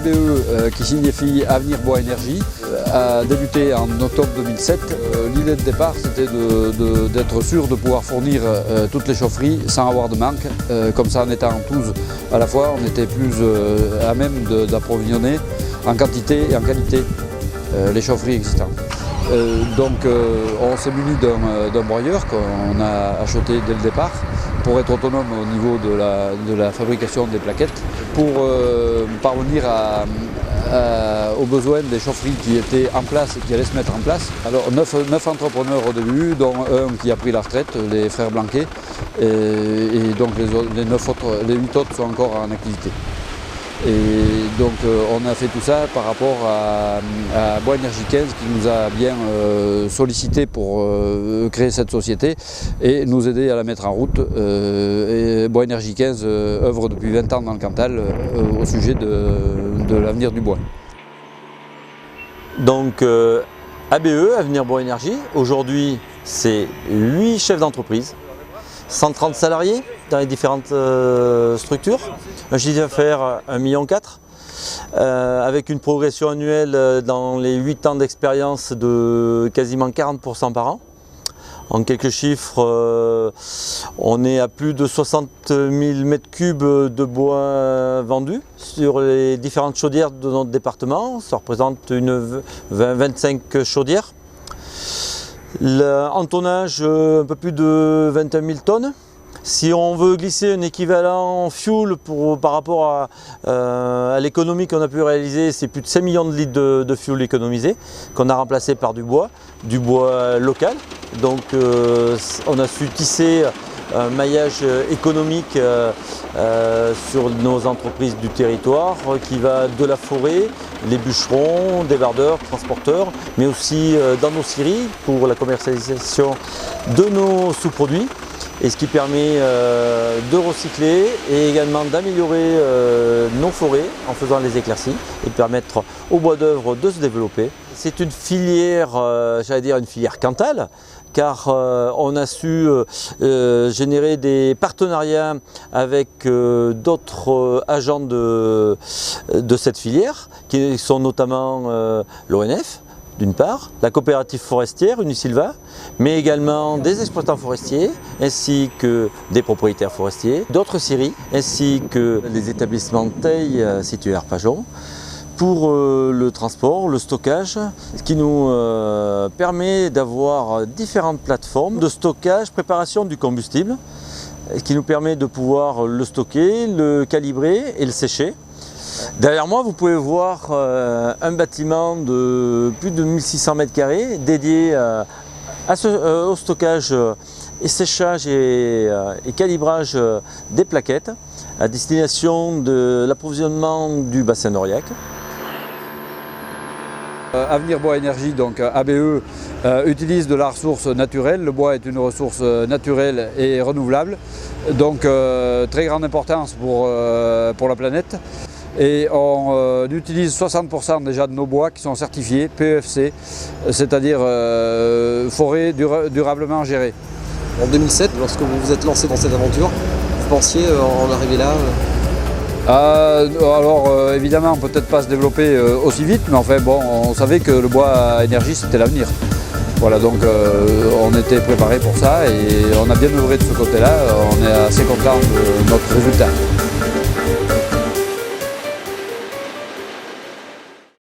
ABE, qui signifie Avenir Bois Énergie, a débuté en octobre 2007. L'idée de départ, c'était d'être sûr de pouvoir fournir toutes les chaufferies sans avoir de manque. Comme ça, en étant en Touze à la fois, on était plus à même d'approvisionner en quantité et en qualité les chaufferies existantes. Donc on s'est muni d'un broyeur qu'on a acheté dès le départ pour être autonome au niveau de la fabrication des plaquettes, pour parvenir aux besoins des chaufferies qui étaient en place et qui allaient se mettre en place. Alors 9 entrepreneurs au début, dont un qui a pris la retraite, les frères Blanquet, et donc les 8 autres sont encore en activité. Et donc on a fait tout ça par rapport à Bois Énergie 15 qui nous a bien sollicité pour créer cette société et nous aider à la mettre en route. Et Bois Énergie 15 œuvre depuis 20 ans dans le Cantal au sujet de l'avenir du bois. Donc ABE, Avenir Bois Énergie, aujourd'hui c'est 8 chefs d'entreprise, 130 salariés dans les différentes structures, un chiffre d'affaires 1,4 million, avec une progression annuelle dans les 8 ans d'expérience de quasiment 40% par an. En quelques chiffres, on est à plus de 60 000 m3 de bois vendus sur les différentes chaudières de notre département. Ça représente 25 chaudières. En tonnage, un peu plus de 21 000 tonnes. Si on veut glisser un équivalent fuel par rapport à l'économie qu'on a pu réaliser, c'est plus de 5 millions de litres de fuel économisé qu'on a remplacé par du bois local. Donc on a su tisser un maillage économique sur nos entreprises du territoire qui va de la forêt, les bûcherons, débardeurs, transporteurs, mais aussi dans nos scieries pour la commercialisation de nos sous-produits. Et ce qui permet de recycler et également d'améliorer nos forêts en faisant les éclaircies et de permettre au bois d'œuvre de se développer. C'est une filière, j'allais dire une filière Cantal, car on a su générer des partenariats avec d'autres agents de cette filière, qui sont notamment l'ONF, d'une part, la coopérative forestière Unisilva, mais également des exploitants forestiers, ainsi que des propriétaires forestiers, d'autres scieries, ainsi que les établissements de taille situés à Arpajon, pour le transport, le stockage, ce qui nous permet d'avoir différentes plateformes de stockage, préparation du combustible, ce qui nous permet de pouvoir le stocker, le calibrer et le sécher. Derrière moi, vous pouvez voir un bâtiment de plus de 1600 m² dédié au stockage et séchage et calibrage des plaquettes à destination de l'approvisionnement du bassin d'Aurillac. Avenir Bois Énergie, donc ABE, utilise de la ressource naturelle. Le bois est une ressource naturelle et renouvelable, donc très grande importance pour la planète. Et on utilise 60% déjà de nos bois qui sont certifiés PEFC, c'est-à-dire forêt durablement gérée. En 2007, lorsque vous vous êtes lancé dans cette aventure, vous pensiez en arriver là Alors évidemment, peut-être pas se développer aussi vite, mais enfin bon, on savait que le bois à énergie c'était l'avenir. Voilà, donc on était préparé pour ça et on a bien œuvré de ce côté-là, on est assez content de notre résultat.